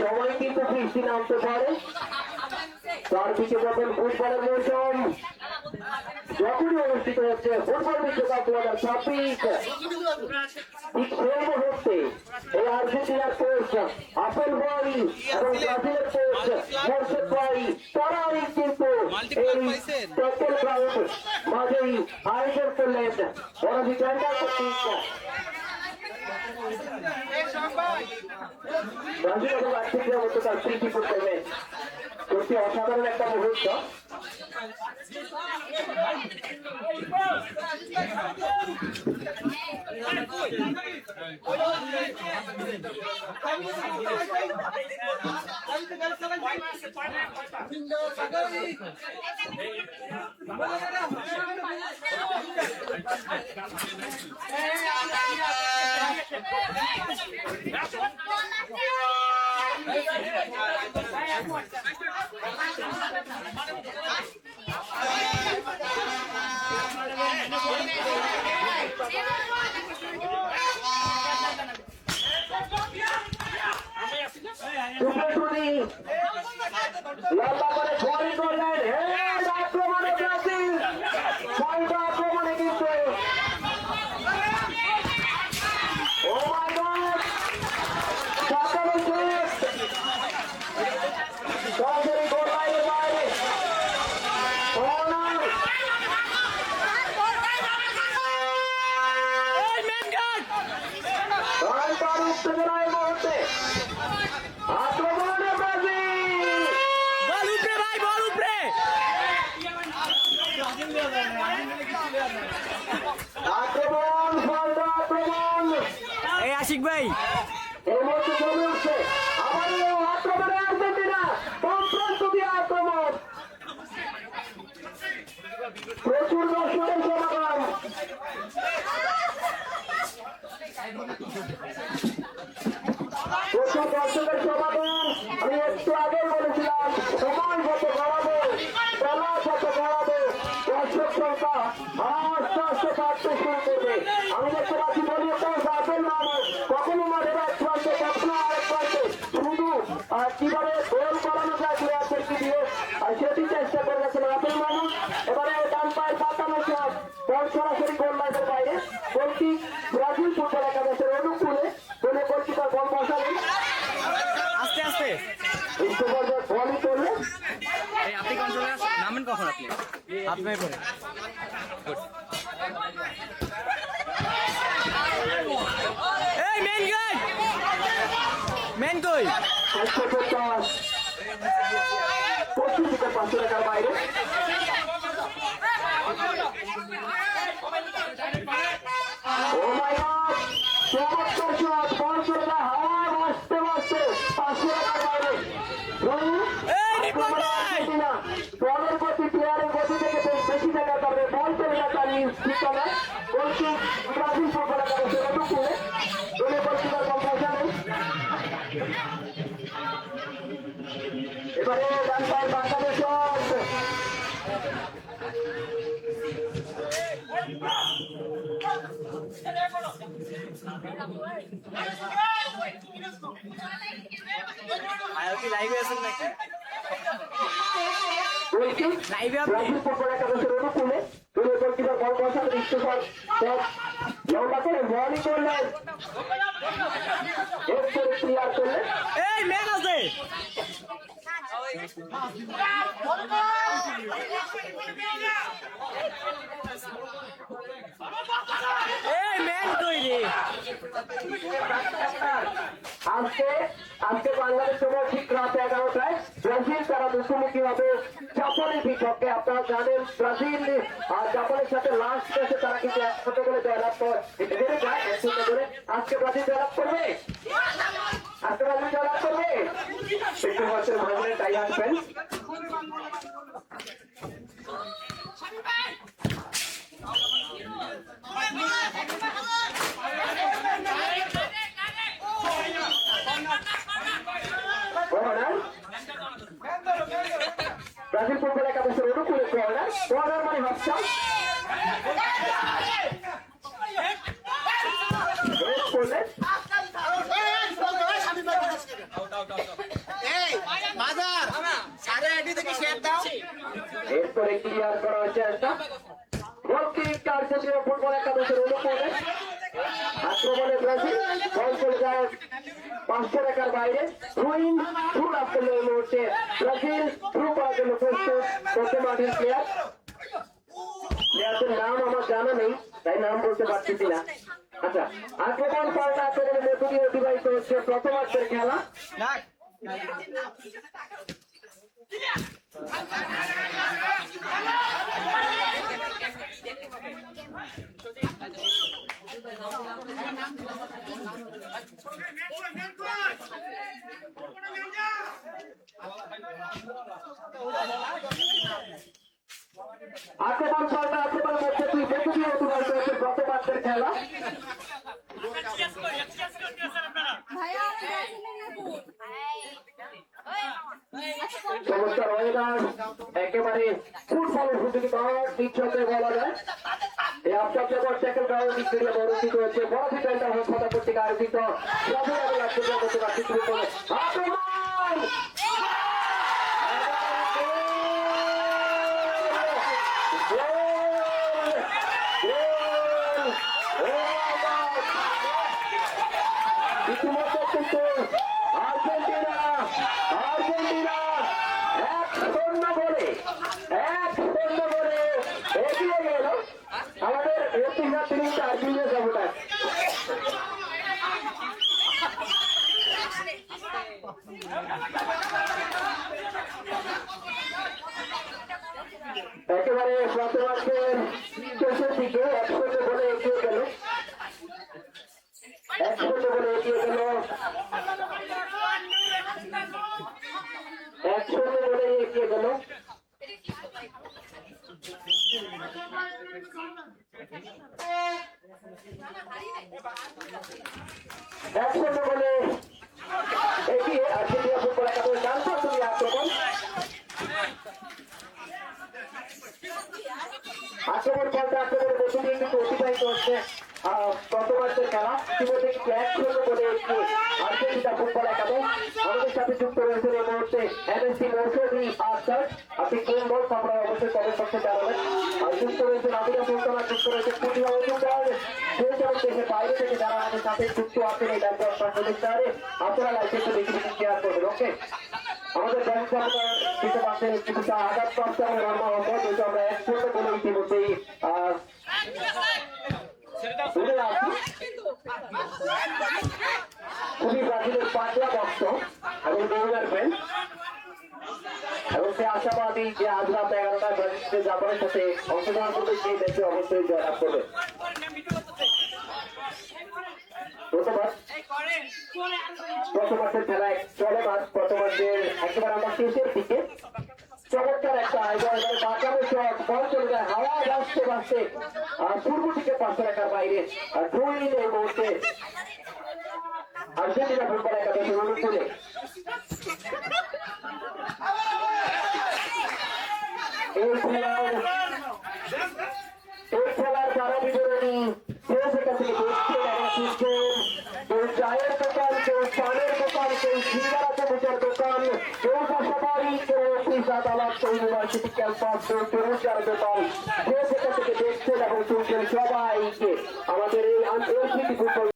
সবাই কিন্তু বৃষ্টি নামতে পারে। তার পিছিয়ে যখন ফুটবলের মৌসুম যখনই অনুষ্ঠিত হচ্ছে ফুটবল বিশ্বকাপ 2026, ঠিক সেই মুহূর্তে এই আর্জেন্টিনার কোচ আপেল বয় এবং ব্রাজিলের কোচ মোরশেদ বয় তারাই কিন্তু এই টেকল গ্রাউন্ড মাঝেই আয়োজন করলেন বড়জি টেন্ডার কর্তৃক। ব্রাজিল এবং আর্জেন্টিনার মধ্যে তার প্রীতি করবেন, সত্যি অসাধারণ একটা মুহূর্ত। লম্বা করে গোল করলেন, আক্রমণে ব্রাজিল, আক্রমণে কিন্তু ও মাই গড, সরাসরি গোল লাইনের বাইরে উত্তেজনায় মুহূর্তে আক্রমণে ব্রাজিল, আক্রমণ আক্রমণ এই আশিক ভাই এই মুহূর্তে চলে উঠছে আবারও আক্রমণে আর্জেন্টিনা, প্রস্তুতি আক্রমণ, প্রচুর দর্শকের সমাগম, প্রচুর দর্শকের সমাগম। আমি একটু আগে বলেছিলাম সময় যত বাড়াবো, খেলা যত বাড়াবো, দর্শক সংখ্যা আস্তে আস্তে বাড়তে শুরু করবে। আমি দেখতে পাচ্ছি দলীয় কোচ আপেল মাহমুদ কখনো মাঠের এক প্রান্তে কখনো আরেক প্রান্তে, শুধু কিভাবে গোল করানো যায় প্লেয়ারদেরকে দিয়ে সেটি চেষ্টা করে গেছেন আপেল মাহমুদ। এবারে ডান পায়ের পাতানো শট, বল সরাসরি গোল লাইনের বাইরে, গোলটি ব্রাজিল ফুটবল একাদশের অনুকূলে, কোন গোলকিপার বল বসালেন আস্তে আস্তে বলই করলেন। আপনি কন্ট্রোলে নামেন কখন আপনি আপনার করে এই মেন গাই মেন কই 150 প্রস্তুতিতে 500 টাকার বাইরে। ও মাই গড, চমৎকার শট, বল চলে যায় হাওয়ায় ভাসতে ভাসতে 500 টাকার বাইরে। বলের গতি প্লেয়ারের গতি থেকে বেশি টাকা পাবে, বল চলে যায় চালিয়ে ঠিকানা, বলছি ব্রাজিল ফুটবল একাদশের অনুকূলে, দলীয় গোলকিপার বল বসালেন। এবারে ডান পায়ের বাঁকানো শট, লাইভে আছেন নাকি? লাইভে ব্রাজিল ফুটবল একাদশের অনুকূলে দলীয় গোলকিপার বল বসালেন, ইস্তফার লম্বা করে বলই করলেন, ক্লিয়ার করলেন। এই ম্যান আছে এই ম্যান কই রে? আজকে বাংলাদেশ সময় ঠিক রাত 11টায় ব্রাজিল তারা মুখোমুখি হবে জাপানের বিপক্ষে। আপনারা জানেন ব্রাজিল আর জাপানের সাথে লাস্ট ম্যাচে তারা কিন্তু 1-0 করে জয়লাভ করে, আজকে ব্রাজিল জয়লাভ করবে, আজকে ব্রাজিল জয়লাভ করবে। একটু বছর ভাবলে তাই আসবেন। ব্রাজিল ফুটবল একাদশের অনুকূলে কর্নার, কর্নার মানে হাফ করলেন এরপরে ক্লিয়ার করার চেষ্টা গোলকিক আর্জেন্টিনা ফুটবল একাদশের অনুকূলে আক্রমণে ব্রাজিল বল চলে যায় 500 টাকার বাইরে থ্রুইন থ্রু লাভ করলো এই মুহূর্তে ব্রাজিল থ্রু করার জন্য প্রস্তুত প্রথম মাঠের প্লেয়ারদের নাম আমার জানা নেই তাই নাম বলতে পারছি না। আচ্ছা আক্রমণ পাল্টা আক্রমণের মধ্য দিয়ে অতিবাহিত হচ্ছে প্রথমার্ধের খেলা। আক্রমণ পাল্টা আক্রমণের মধ্যে দুই মধ্য দিয়ে অতিবাহিত হচ্ছে প্রথমার্ধের খেলা। চমৎকার ওয়েদার একেবারে ফুটবলের প্রতিটি মাঠ নিচ্ছকে বলা যায়। এই আপনার জগৎ ট্যাকল গ্রাউন্ড স্টেডিয়াম অনুষ্ঠিত হয়েছে বড় ফিটাইটা হাসপাতাল কর্তৃক আয়োজিত ইতিমধ্যে কিন্তু আর্জেন্টিনা 1-0 গোলে এগিয়ে গেল আমাদের আর্জেন্টিনা সাপোর্টার। একেবারে প্রথমার্ধের শেষের দিকে 1-0 গোলে এগিয়ে গেল 1-0 গোলে এগিয়ে গেল 1-0 গোলে এগিয়ে গেল আর্জেন্টিনা ফুটবল একাদশ জানতো তুমি আক্রমণ পাল্টা আক্রমণের মধ্য দিয়ে কিন্তু অতিবাহিত হচ্ছে প্রথমার্ধের খেলা। ইতিমধ্যে 1-0 গোলে আর্জেন্টিনা ফুটবল একাদশ। আমাদের সাথে যুক্ত রয়েছেন এই মুহূর্তে এমএসসি মৌসুমী আফসার। আপনি কোন দল আপনারা অবশ্যই কমেন্ট করতে জানাবেন। আর যুক্ত রয়েছেন আমিরা সুলতানা, যুক্ত রয়েছেন প্রতিভা মজুমদার। সেই যেমন দেশের বাইরে থেকে যারা আমাদের সাথে যুক্ত আছেন এই ডাক্তার প্রতিষ্ঠানে আপনারা লাইভে একটু বেশি বেশি শেয়ার করবেন। ওকে আমাদের ব্যাংক দিতে পারছেন কিছুটা আঘাতপ্রাপ্ত এবং রান্না হবে যেহেতু আমরা 1-0 গোলে ইতিমধ্যেই খুবই ব্রাজিলের পাতলা বক্স এবং দৌড়ার ফ্রেন্ড এবং সে আশাবাদী যে আজ রাত 11টায় ব্রাজিল জাপানের সাথে অংশগ্রহণ করবে সেই দেশে অবশ্যই জয়লাভ করবে। প্রথমার্ধের খেলায় চলে মাঠ প্রথমার্ধের একেবারে আমরা শেষের দিকে চমৎকার একটা আয়োজন বাঁকানো শট বল চলে যায় হাওয়া বাঁচতে বাঁচতে পূর্ব দিকে 500 টাকার বাইরে এই মুহূর্তে আর্জেন্টিনা ফুটবল একাদশের অনুকূলে এই খেলার যারা বিবরণী কেউ সেটা থেকে দেখছে কেউ চায়ের দোকান কেউ পানের দোকান কেউ সিঙ্গারা মুচার দোকান কেউ বাসাবাড়ি কেউ অফিস আদালত কেউ ইউনিভার্সিটি ক্যাম্পাস কেউ তরুচার দোকান যে সেটা থেকে দেখছেন এবং শুনছেন সবাইকে আমাদের এই ফুটবল